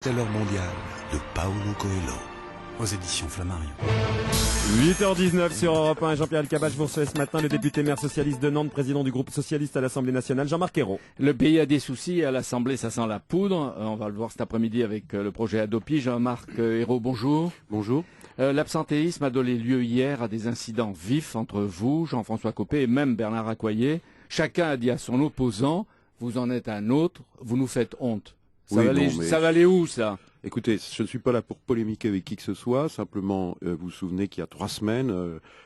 C'est l'heure mondiale de Paulo Coelho, aux éditions Flammarion. 8h19 sur Europe 1. Jean-Pierre Elkabbach, vous recevez ce matin le député maire socialiste de Nantes, président du groupe socialiste à l'Assemblée nationale, Jean-Marc Ayrault. Le pays a des soucis et à l'Assemblée, ça sent la poudre. On va le voir cet après-midi avec le projet Hadopi. Jean-Marc Ayrault, bonjour. Bonjour. L'absentéisme a donné lieu hier à des incidents vifs entre vous, Jean-François Copé et même Bernard Accoyer. Chacun a dit à son opposant, vous en êtes un autre, vous nous faites honte. Ça va aller où, ça ? Écoutez, je ne suis pas là pour polémiquer avec qui que ce soit. Simplement, vous vous souvenez qu'il y a 3 semaines,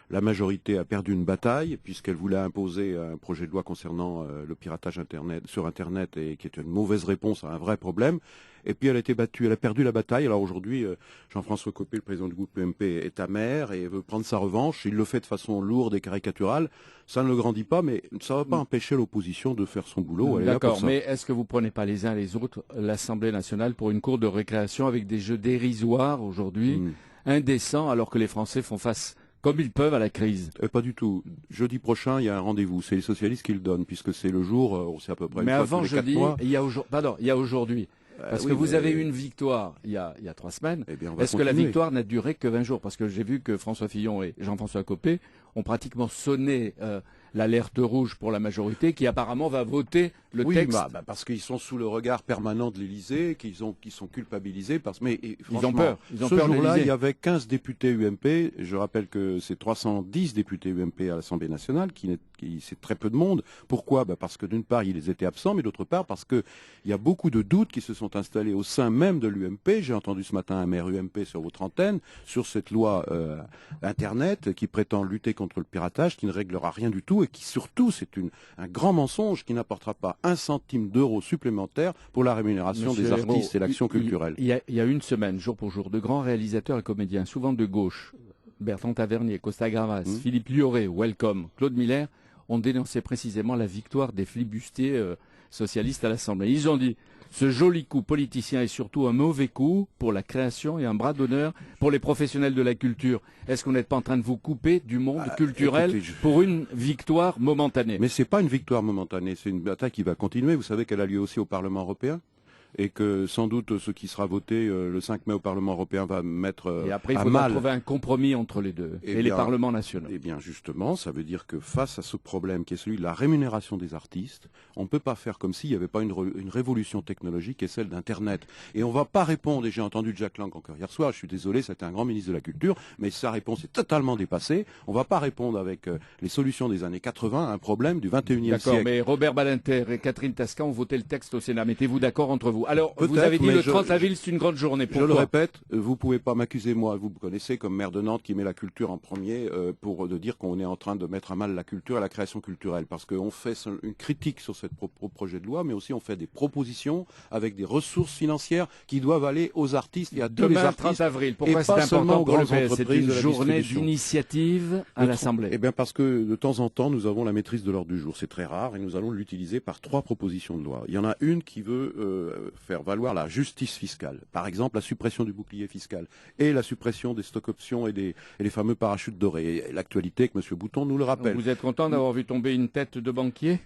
la majorité a perdu une bataille puisqu'elle voulait imposer un projet de loi concernant le piratage sur Internet et qui est une mauvaise réponse à un vrai problème. Et puis elle a été battue, elle a perdu la bataille. Alors aujourd'hui, Jean-François Copé, le président du groupe UMP, est amer et veut prendre sa revanche. Il le fait de façon lourde et caricaturale. Ça ne le grandit pas, mais ça ne va pas empêcher l'opposition de faire son boulot. D'accord, mais est-ce que vous prenez pas les uns les autres l'Assemblée nationale pour une cour de récréation avec des jeux dérisoires aujourd'hui, indécents, alors que les Français font face comme ils peuvent à la crise? Pas du tout. Jeudi prochain, il y a un rendez-vous. C'est les socialistes qui le donnent, puisque c'est le jour, on sait à peu près une mais fois avant tous les 4 jeudi, mois. il y a aujourd'hui. Parce que vous avez eu une victoire il y a 3 semaines. Eh bien, on va Est-ce que la continuer. victoire n'a duré que 20 jours? Parce que j'ai vu que François Fillon et Jean-François Copé ont pratiquement sonné l'alerte rouge pour la majorité qui apparemment va voter le texte. Parce qu'ils sont sous le regard permanent de l'Élysée, qu'ils sont culpabilisés. Mais Ils ont peur. Ils ont ce peur de jour-là, l'Élysée. il y avait 15 députés UMP. Je rappelle que c'est 310 députés UMP à l'Assemblée nationale, c'est très peu de monde. Pourquoi? Parce que d'une part, ils étaient absents, mais d'autre part, parce qu'il y a beaucoup de doutes qui se sont installés au sein même de l'UMP. J'ai entendu ce matin un maire UMP sur votre antenne, sur cette loi Internet qui prétend lutter contre le piratage, qui ne réglera rien du tout et qui surtout, c'est un grand mensonge qui n'apportera pas 1 centime d'euro supplémentaire pour la rémunération Monsieur des artistes Ayrault, et l'action culturelle. Il y a une semaine, jour pour jour, de grands réalisateurs et comédiens, souvent de gauche, Bertrand Tavernier, Costa Gavras, Philippe Lioré, Welcome, Claude Miller, ont dénoncé précisément la victoire des flibustiers socialistes à l'Assemblée. Ils ont dit ce joli coup politicien est surtout un mauvais coup pour la création et un bras d'honneur pour les professionnels de la culture. Est-ce qu'on n'est pas en train de vous couper du monde culturel pour une victoire momentanée? Mais c'est pas une victoire momentanée, c'est une bataille qui va continuer. Vous savez qu'elle a lieu aussi au Parlement européen et que sans doute ce qui sera voté le 5 mai au Parlement européen va mettre et après, il à faudra mal trouver un compromis entre les deux et les parlements nationaux. Eh bien, justement, ça veut dire que face à ce problème qui est celui de la rémunération des artistes, on ne peut pas faire comme s'il n'y avait pas une révolution technologique qui est celle d'Internet. Et on ne va pas répondre, et j'ai entendu Jack Lang encore hier soir, je suis désolé, c'était un grand ministre de la Culture, mais sa réponse est totalement dépassée. On ne va pas répondre avec les solutions des années 80 à un problème du 21e siècle. D'accord, mais Robert Badinter et Catherine Tasca ont voté le texte au Sénat. Mettez-vous d'accord entre vous? Alors, vous avez dit le 30 avril, c'est une grande journée. Pourquoi? Je le répète, vous ne pouvez pas m'accuser, moi, vous me connaissez comme maire de Nantes qui met la culture en premier, de dire qu'on est en train de mettre à mal la culture et la création culturelle. Parce qu'on fait une critique sur ce projet de loi, mais aussi on fait des propositions avec des ressources financières qui doivent aller aux artistes et à tous les artistes. 30 avril, pourquoi et c'est pas seulement important aux pour le grandes PS? C'est entreprises une de la journée distribution. d'initiative à l'Assemblée. Eh bien parce que de temps en temps, nous avons la maîtrise de l'ordre du jour. C'est très rare et nous allons l'utiliser par 3 propositions de loi. Il y en a une qui veut faire valoir la justice fiscale. Par exemple, la suppression du bouclier fiscal et la suppression des stock options et les fameux parachutes dorés. Et l'actualité que M. Bouton nous le rappelle. Vous êtes content d'avoir vu tomber une tête de banquier?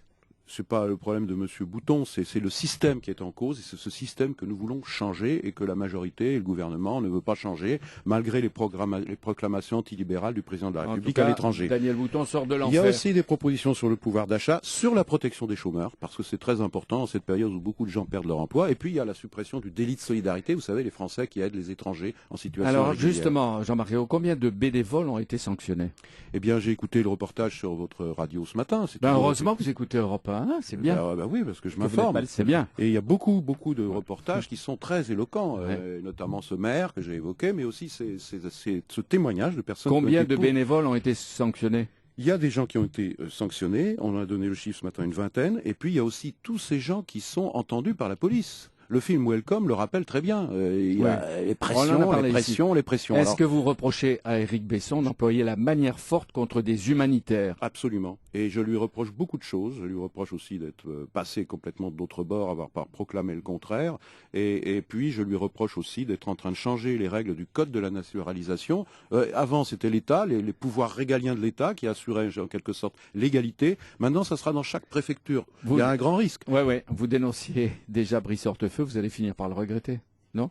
C'est pas le problème de M. Bouton, c'est le système qui est en cause et c'est ce système que nous voulons changer et que la majorité et le gouvernement ne veut pas changer malgré les proclamations antilibérales du président de la République à l'étranger. Daniel Bouton sort de l'enfer. Il y a aussi des propositions sur le pouvoir d'achat, sur la protection des chômeurs, parce que c'est très important en cette période où beaucoup de gens perdent leur emploi. Et puis il y a la suppression du délit de solidarité, vous savez, les Français qui aident les étrangers en situation Alors régulière. justement, Jean-Marc Ayrault, combien de bénévoles ont été sanctionnés? Eh bien, j'ai écouté le reportage sur votre radio ce matin. Heureusement que vous écoutez Europe 1, c'est bien. Oui, parce que je m'informe. C'est bien. Et il y a beaucoup de reportages qui sont très éloquents, notamment ce maire que j'ai évoqué, mais aussi ce témoignage de personnes. Combien de bénévoles ont été sanctionnés? Il y a des gens qui ont été sanctionnés, on a donné le chiffre ce matin, une vingtaine, et puis il y a aussi tous ces gens qui sont entendus par la police. Le film Welcome le rappelle très bien. Il y a les pressions. Est-ce que vous reprochez à Éric Besson d'employer la manière forte contre des humanitaires? Absolument. Et je lui reproche beaucoup de choses. Je lui reproche aussi d'être passé complètement de l'autre bord, avoir proclamé le contraire. Et puis je lui reproche aussi d'être en train de changer les règles du code de la naturalisation. Avant, c'était l'État, les pouvoirs régaliens de l'État qui assuraient en quelque sorte l'égalité. Maintenant, ça sera dans chaque préfecture. Il y a un grand risque. Oui. Vous dénonciez déjà Brice Hortefeux, vous allez finir par le regretter, non?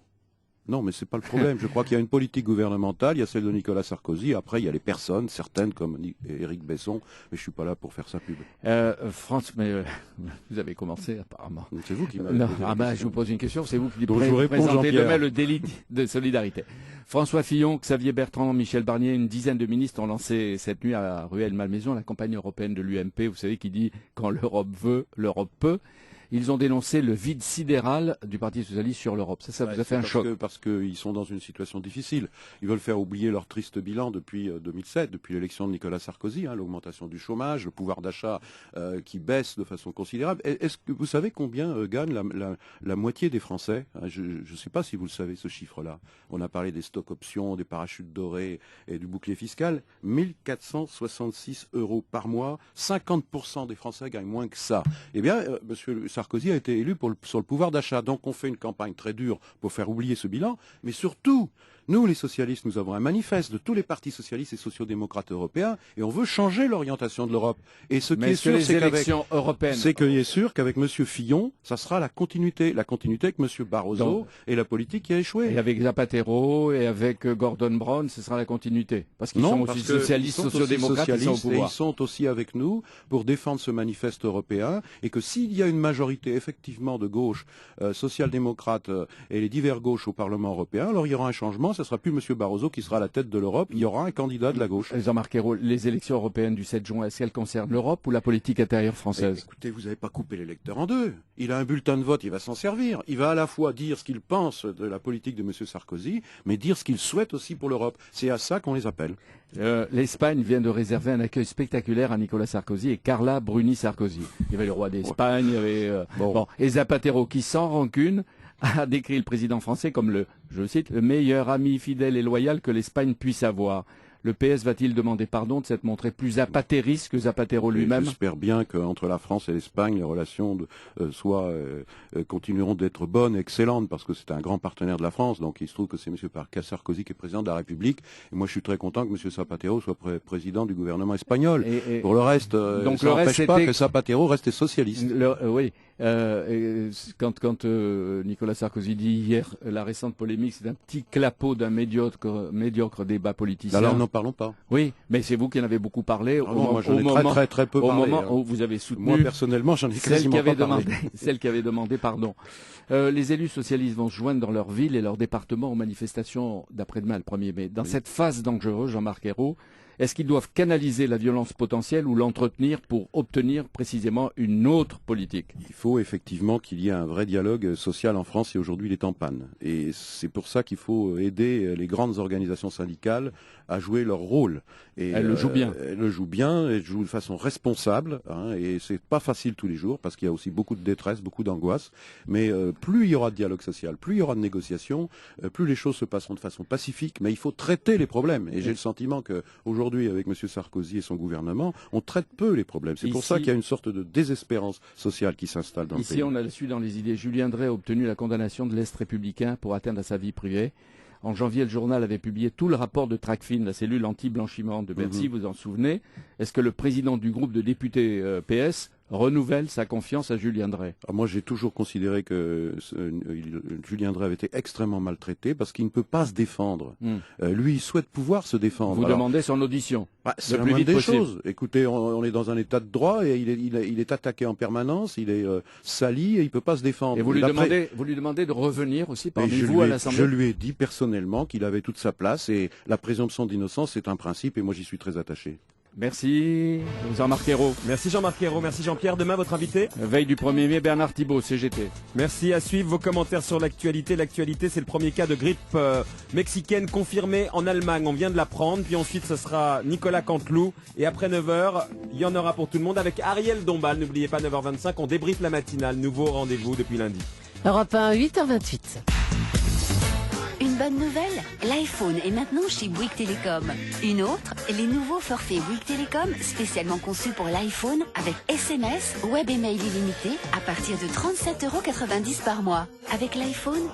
Non, mais c'est pas le problème. Je crois qu'il y a une politique gouvernementale, il y a celle de Nicolas Sarkozy, après il y a les personnes, certaines comme Éric Besson, mais je suis pas là pour faire sa pub. France, mais vous avez commencé apparemment. C'est vous qui m'avez Non, posé la question. je vous pose une question, c'est vous qui Donc je vous réponds, présentez Jean-Pierre. demain le délit de solidarité. François Fillon, Xavier Bertrand, Michel Barnier, une dizaine de ministres ont lancé cette nuit à Rueil-Malmaison la campagne européenne de l'UMP, vous savez, qui dit « Quand l'Europe veut, l'Europe peut ». Ils ont dénoncé le vide sidéral du Parti socialiste sur l'Europe. Ça vous a fait un choc. Parce qu'ils sont dans une situation difficile. Ils veulent faire oublier leur triste bilan depuis 2007, depuis l'élection de Nicolas Sarkozy, l'augmentation du chômage, le pouvoir d'achat qui baisse de façon considérable. Est-ce que vous savez combien gagne la moitié des Français? Je ne sais pas si vous le savez, ce chiffre-là. On a parlé des stocks options, des parachutes dorés et du bouclier fiscal. 1466 € par mois. 50% des Français gagnent moins que ça. Eh bien, monsieur Sarkozy a été élu sur le pouvoir d'achat. Donc on fait une campagne très dure pour faire oublier ce bilan. Mais surtout, nous, les socialistes, nous avons un manifeste de tous les partis socialistes et sociodémocrates européens et on veut changer l'orientation de l'Europe. Et ce qui est sûr, c'est qu'il est sûr qu'avec M. Fillon, ça sera la continuité avec M. Barroso et la politique qui a échoué. Et avec Zapatero et avec Gordon Brown, ce sera la continuité. Parce qu'ils sont aussi socialistes, sociodémocrates, ils sont au pouvoir. Et ils sont aussi avec nous pour défendre ce manifeste européen et que s'il y a une majorité effectivement de gauche, social-démocrate et les divers gauches au Parlement européen, alors il y aura un changement. Ce ne sera plus M. Barroso qui sera à la tête de l'Europe, il y aura un candidat de la gauche. Jean-Marc Ayrault, les élections européennes du 7 juin, est-ce qu'elles concernent l'Europe ou la politique intérieure française? Écoutez, vous n'avez pas coupé l'électeur en deux. Il a un bulletin de vote, il va s'en servir. Il va à la fois dire ce qu'il pense de la politique de M. Sarkozy, mais dire ce qu'il souhaite aussi pour l'Europe. C'est à ça qu'on les appelle. L'Espagne vient de réserver un accueil spectaculaire à Nicolas Sarkozy et Carla Bruni Sarkozy. Il y avait le roi d'Espagne, il y avait et Zapatero qui, sans rancune, a décrit le président français comme je le cite, le meilleur ami fidèle et loyal que l'Espagne puisse avoir. Le PS va-t-il demander pardon de s'être montré plus zapatériste que Zapatero lui-même? J'espère bien qu'entre la France et l'Espagne, les relations continueront d'être bonnes, excellentes, parce que c'est un grand partenaire de la France. Donc il se trouve que c'est M. Sarkozy qui est président de la République. Et moi, je suis très content que M. Zapatero soit président du gouvernement espagnol. Pour le reste, donc ça n'empêche pas que Zapatero reste socialiste. Oui. Quand Nicolas Sarkozy dit hier, la récente polémique, c'est un petit clapot d'un médiocre débat politicien. Alors n'en parlons pas. Oui, mais c'est vous qui en avez beaucoup parlé. Moi, j'en ai très peu parlé. Au moment où vous avez soutenu. Moi, personnellement, j'en ai quasiment pas parlé. Celle qui avait demandé pardon. Les élus socialistes vont se joindre dans leur ville et leur département aux manifestations d'après-demain, le 1er mai. Dans cette phase dangereuse, Jean-Marc Ayrault, est-ce qu'ils doivent canaliser la violence potentielle ou l'entretenir pour obtenir précisément une autre politique? Il faut effectivement qu'il y ait un vrai dialogue social en France et aujourd'hui il est en panne. Et c'est pour ça qu'il faut aider les grandes organisations syndicales à jouer leur rôle. Et elles le jouent bien. Elles le jouent bien, elles jouent de façon responsable. Et c'est pas facile tous les jours parce qu'il y a aussi beaucoup de détresse, beaucoup d'angoisse. Mais plus il y aura de dialogue social, plus il y aura de négociations, plus les choses se passeront de façon pacifique. Mais il faut traiter les problèmes. Et j'ai le sentiment que aujourd'hui, avec M. Sarkozy et son gouvernement, on traite peu les problèmes. C'est pour ça qu'il y a une sorte de désespérance sociale qui s'installe dans le pays. Ici, on a le su dans les idées. Julien Drey a obtenu la condamnation de l'Est républicain pour atteinte à sa vie privée. En janvier, le journal avait publié tout le rapport de Tracfin, la cellule anti-blanchiment de Bercy, vous en souvenez. Est-ce que le président du groupe de députés PS renouvelle sa confiance à Julien Drey? Moi, j'ai toujours considéré que Julien Drey avait été extrêmement maltraité parce qu'il ne peut pas se défendre. Lui, il souhaite pouvoir se défendre. Vous demandez son audition. C'est la moindre des choses. Écoutez, on est dans un état de droit et il est attaqué en permanence, il est sali et il ne peut pas se défendre. Et vous lui demandez de revenir aussi parmi vous à l'Assemblée? Je lui ai dit personnellement qu'il avait toute sa place et la présomption d'innocence, c'est un principe et moi j'y suis très attaché. Merci Jean-Marc Ayrault. Merci Jean-Marc Ayrault, merci Jean-Pierre. Demain, votre invité? Veille du 1er mai, Bernard Thibault, CGT. Merci, à suivre vos commentaires sur l'actualité. L'actualité, c'est le premier cas de grippe mexicaine confirmé en Allemagne. On vient de l'apprendre. Puis ensuite, ce sera Nicolas Canteloup. Et après 9h, il y en aura pour tout le monde avec Ariel Dombal. N'oubliez pas, 9h25, on débriefe la matinale. Nouveau rendez-vous depuis lundi. Europe 1, 8h28. Une bonne nouvelle, l'iPhone est maintenant chez Bouygues Télécom. Une autre, les nouveaux forfaits Bouygues Télécom spécialement conçus pour l'iPhone avec SMS, web et mail illimité à partir de 37,90 € par mois. Avec l'iPhone,